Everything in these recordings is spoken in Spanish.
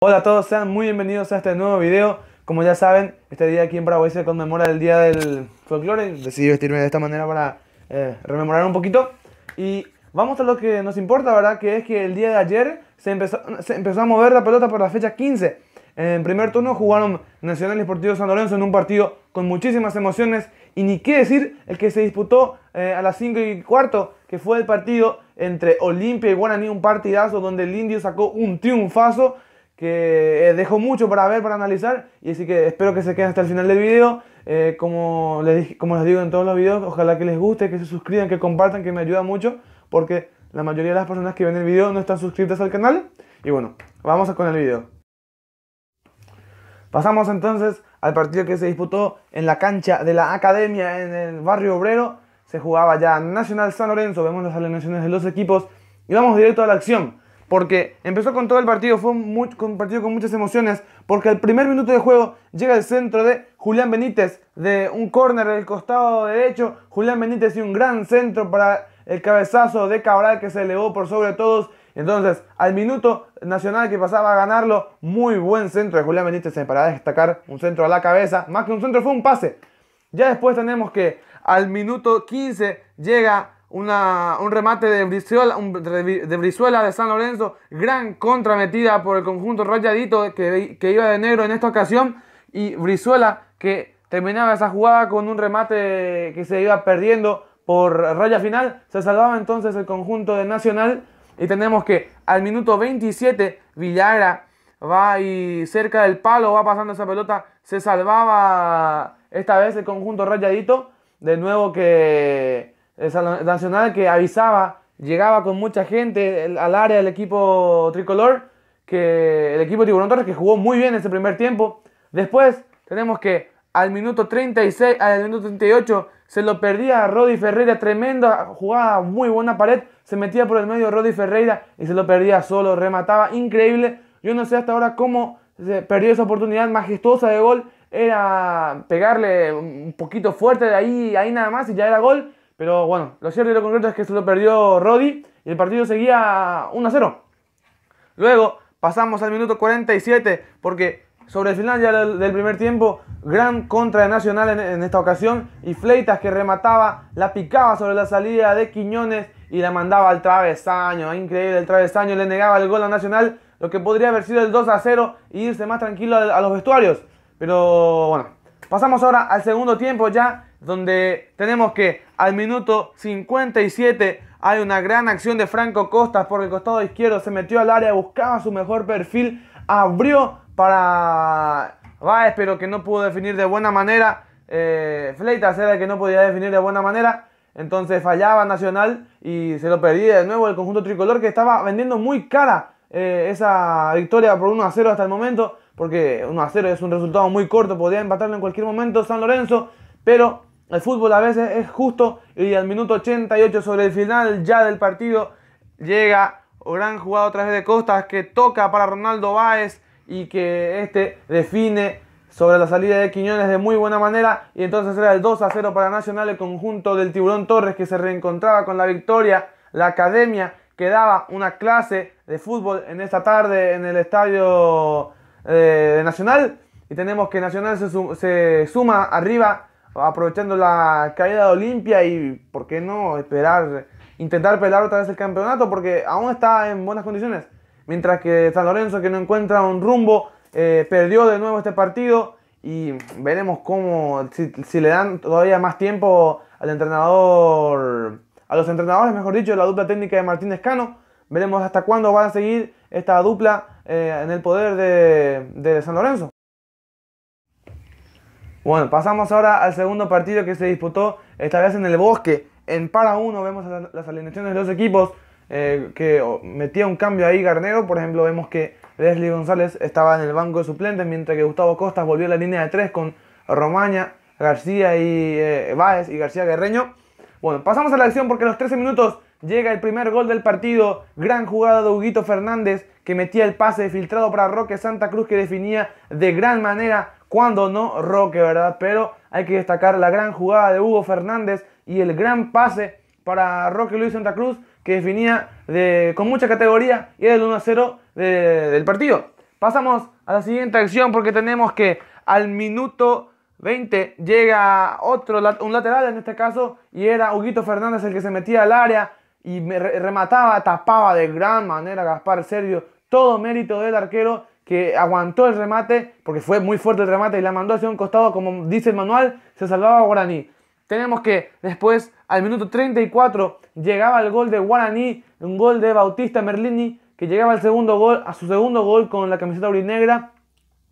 Hola a todos, sean muy bienvenidos a este nuevo video. Como ya saben, este día aquí en Paraguay se conmemora el Día del Folclore. Decidí vestirme de esta manera para rememorar un poquito. Y vamos a lo que nos importa, ¿verdad? Que es que el día de ayer se empezó a mover la pelota por la fecha 15. En primer turno jugaron Nacional y Sportivo San Lorenzo en un partido con muchísimas emociones. Y ni qué decir el que se disputó a las 5:15, que fue el partido entre Olimpia y Guaraní. Un partidazo donde el Indio sacó un triunfazo que dejó mucho para ver, para analizar, y así que espero que se queden hasta el final del video. Como les digo en todos los videos, ojalá que les guste, que se suscriban, que compartan, que me ayuda mucho, porque la mayoría de las personas que ven el video no están suscritas al canal. Y bueno, vamos con el video. Pasamos entonces al partido que se disputó en la cancha de la Academia en el barrio Obrero. Se jugaba ya Nacional San Lorenzo, vemos las alineaciones de los equipos y vamos directo a la acción. Porque empezó con todo el partido, fue un partido con muchas emociones, porque al primer minuto de juego llega el centro de Julián Benítez, de un córner del costado derecho. Julián Benítez y un gran centro para el cabezazo de Cabral, que se elevó por sobre todos. Entonces, al minuto, Nacional, que pasaba a ganarlo, muy buen centro de Julián Benítez, para destacar, un centro a la cabeza, más que un centro fue un pase. Ya después tenemos que al minuto 15 llega un remate de Brizuela de San Lorenzo, gran contrametida por el conjunto rayadito que iba de negro en esta ocasión, y Brizuela que terminaba esa jugada con un remate que se iba perdiendo por raya final. Se salvaba entonces el conjunto de Nacional, y tenemos que al minuto 27 Villagra va y cerca del palo va pasando esa pelota, se salvaba esta vez el conjunto rayadito, de nuevo que Nacional, que avisaba, llegaba con mucha gente al área del equipo tricolor, que el equipo Tiburón Torres, que jugó muy bien ese primer tiempo. Después tenemos que al minuto 36, al minuto 38 se lo perdía a Rodi Ferreira, tremenda jugada, muy buena pared, se metía por el medio Rodi Ferreira y se lo perdía solo, remataba, increíble. Yo no sé hasta ahora cómo se perdió esa oportunidad majestuosa de gol. Era pegarle un poquito fuerte de ahí nada más y ya era gol. Pero bueno, lo cierto y lo concreto es que se lo perdió Rodi y el partido seguía 1-0. Luego pasamos al minuto 47, porque sobre el final ya del primer tiempo, gran contra de Nacional en esta ocasión, y Fleitas, que remataba, la picaba sobre la salida de Quiñones y la mandaba al travesaño. Increíble, el travesaño le negaba el gol a Nacional, lo que podría haber sido el 2-0 e irse más tranquilo a los vestuarios. Pero bueno, pasamos ahora al segundo tiempo ya, donde tenemos que al minuto 57 hay una gran acción de Franco Costas por el costado izquierdo, se metió al área, buscaba su mejor perfil, abrió para Báez, pero que no pudo definir de buena manera. Fleitas era el que no podía definir de buena manera, entonces fallaba Nacional y se lo perdía de nuevo el conjunto tricolor, que estaba vendiendo muy cara esa victoria por 1-0 hasta el momento, porque 1-0 es un resultado muy corto, podía empatarlo en cualquier momento San Lorenzo, pero el fútbol a veces es justo. Y al minuto 88, sobre el final ya del partido, llega gran jugada otra vez de Costas, que toca para Ronaldo Báez y que este define sobre la salida de Quiñones de muy buena manera, y entonces era el 2-0 para Nacional. El conjunto del Tiburón Torres, que se reencontraba con la victoria. La Academia, que daba una clase de fútbol en esta tarde en el estadio de Nacional, y tenemos que Nacional se suma arriba, aprovechando la caída de Olimpia, y por qué no intentar pelear otra vez el campeonato, porque aún está en buenas condiciones, mientras que San Lorenzo, que no encuentra un rumbo, perdió de nuevo este partido. Y veremos cómo, si le dan todavía más tiempo al entrenador, a los entrenadores, mejor dicho, la dupla técnica de Martínez Cano. Veremos hasta cuándo van a seguir esta dupla en el poder de San Lorenzo. Bueno, pasamos ahora al segundo partido que se disputó, esta vez en el Bosque. En para 1 vemos las alineaciones de los equipos, que metía un cambio ahí Garnero. Por ejemplo, vemos que Leslie González estaba en el banco de suplentes, mientras que Gustavo Costas volvió a la línea de 3 con Romaña, García y Báez y García Guerreño. Bueno, pasamos a la acción, porque a los 13 minutos llega el primer gol del partido. Gran jugada de Huguito Fernández, que metía el pase filtrado para Roque Santa Cruz, que definía de gran manera, cuando no Roque, ¿verdad? Pero hay que destacar la gran jugada de Hugo Fernández y el gran pase para Roque Luis Santa Cruz, que definía con mucha categoría, y era el 1-0 del partido. Pasamos a la siguiente acción porque tenemos que al minuto 20 llega un lateral en este caso, y era Huguito Fernández el que se metía al área y remataba, tapaba de gran manera a Gaspar Servio. Todo mérito del arquero que aguantó el remate, porque fue muy fuerte el remate y la mandó hacia un costado, como dice el manual, se salvaba Guaraní. Tenemos que después, al minuto 34, llegaba el gol de Guaraní, un gol de Bautista Merlini, que llegaba al segundo gol, a su segundo gol con la camiseta aurinegra,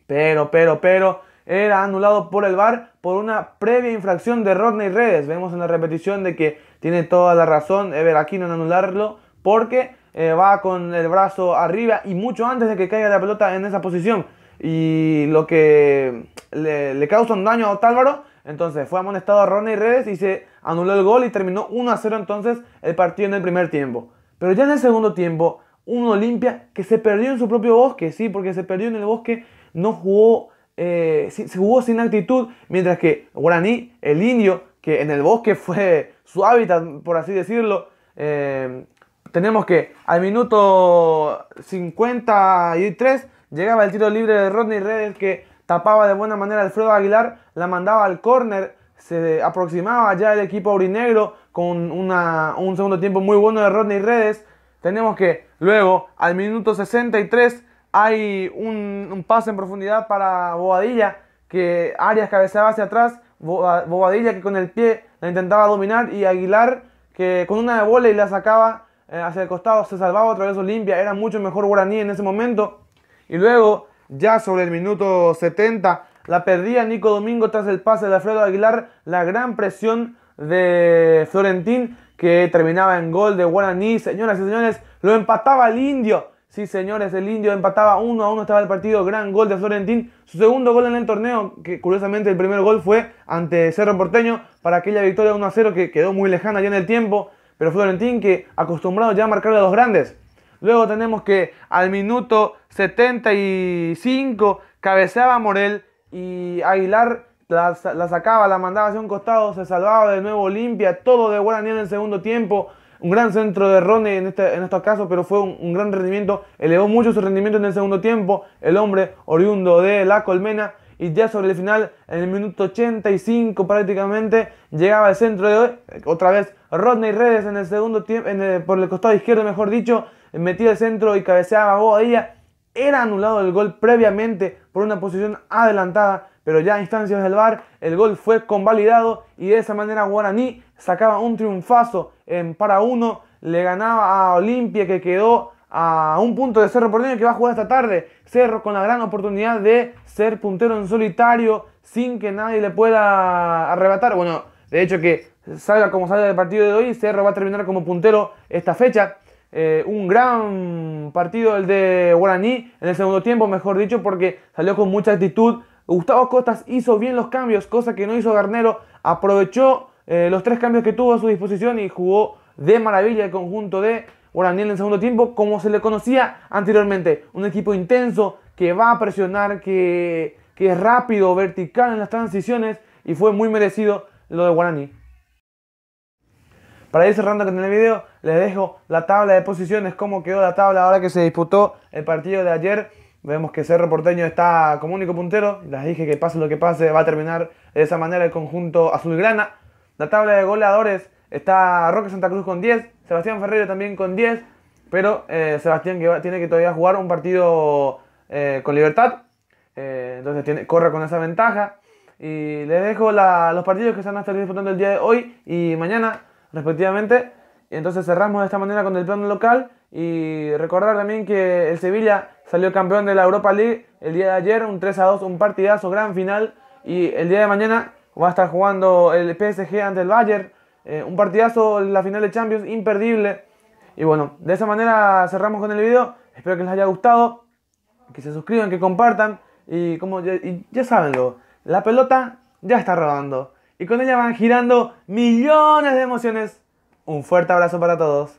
pero, era anulado por el VAR por una previa infracción de Rodney Redes. Vemos en la repetición de que tiene toda la razón Ever Aquino en anularlo, porque va con el brazo arriba y mucho antes de que caiga la pelota en esa posición, y lo que le causa un daño a Otálvaro. Entonces fue amonestado a Rodney Redes y se anuló el gol y terminó 1-0 entonces el partido en el primer tiempo. Pero ya en el segundo tiempo, un Olimpia que se perdió en su propio bosque, sí, porque se perdió en el bosque, no jugó, se jugó sin actitud, mientras que Guaraní, el indio, que en el bosque fue su hábitat, por así decirlo, tenemos que al minuto 53 llegaba el tiro libre de Rodney Redes, que tapaba de buena manera a Alfredo Aguilar, la mandaba al córner, se aproximaba ya el equipo aurinegro con un segundo tiempo muy bueno de Rodney Redes. Tenemos que luego al minuto 63 hay un pase en profundidad para Bobadilla, que Arias cabeceaba hacia atrás, Bobadilla que con el pie la intentaba dominar, y Aguilar que con una de vóley la sacaba hacia el costado. Se salvaba otra vez Olimpia, era mucho mejor Guaraní en ese momento. Y luego, ya sobre el minuto 70, la perdía Nico Domingo tras el pase de Alfredo Aguilar, la gran presión de Florentín, que terminaba en gol de Guaraní. Señoras y señores, lo empataba el indio. Sí, señores, el indio empataba 1-1, estaba el partido. Gran gol de Florentín, su segundo gol en el torneo, que curiosamente el primer gol fue ante Cerro Porteño para aquella victoria 1-0 que quedó muy lejana ya en el tiempo, pero Florentín, que acostumbrado ya a marcarle a los grandes. Luego tenemos que al minuto 75 cabeceaba Morel y Aguilar la sacaba, la mandaba hacia un costado, se salvaba de nuevo Olimpia, todo de Guaraní en el segundo tiempo. Un gran centro de Rodney en estos casos, pero fue un gran rendimiento, elevó mucho su rendimiento en el segundo tiempo, el hombre oriundo de La Colmena. Y ya sobre el final, en el minuto 85 prácticamente, llegaba el centro de otra vez Rodney Redes en el segundo tiempo, por el costado izquierdo mejor dicho, metía el centro y cabeceaba a Bobadilla. Era anulado el gol previamente por una posición adelantada, pero ya a instancias del VAR el gol fue convalidado y de esa manera Guaraní sacaba un triunfazo en para 1, le ganaba a Olimpia, que quedó a un punto de Cerro Porteño, que va a jugar esta tarde. Cerro con la gran oportunidad de ser puntero en solitario sin que nadie le pueda arrebatar. Bueno, de hecho que salga como salga del partido de hoy, Cerro va a terminar como puntero esta fecha. Un gran partido el de Guaraní en el segundo tiempo, mejor dicho, porque salió con mucha actitud. Gustavo Costas hizo bien los cambios, cosa que no hizo Garnero. Aprovechó los 3 cambios que tuvo a su disposición y jugó de maravilla el conjunto de Guaraní en el segundo tiempo, como se le conocía anteriormente. Un equipo intenso, que va a presionar, que es rápido, vertical en las transiciones, y fue muy merecido lo de Guaraní. Para ir cerrando con el video, les dejo la tabla de posiciones, cómo quedó la tabla ahora que se disputó el partido de ayer. Vemos que Cerro Porteño está como único puntero. Les dije que pase lo que pase, va a terminar de esa manera el conjunto azulgrana. La tabla de goleadores está Roque Santa Cruz con 10, Sebastián Ferreira también con 10, pero Sebastián tiene que todavía jugar un partido con Libertad, entonces corre con esa ventaja. Y les dejo los partidos que se van a estar disputando el día de hoy y mañana respectivamente. Y entonces cerramos de esta manera con el plano local. Y recordar también que el Sevilla salió campeón de la Europa League el día de ayer, un 3-2, un partidazo, gran final. Y el día de mañana va a estar jugando el PSG ante el Bayern, un partidazo, la final de Champions, imperdible. Y bueno, de esa manera cerramos con el video. Espero que les haya gustado, que se suscriban, que compartan. Y como ya sabenlo, la pelota ya está rodando y con ella van girando millones de emociones. Un fuerte abrazo para todos.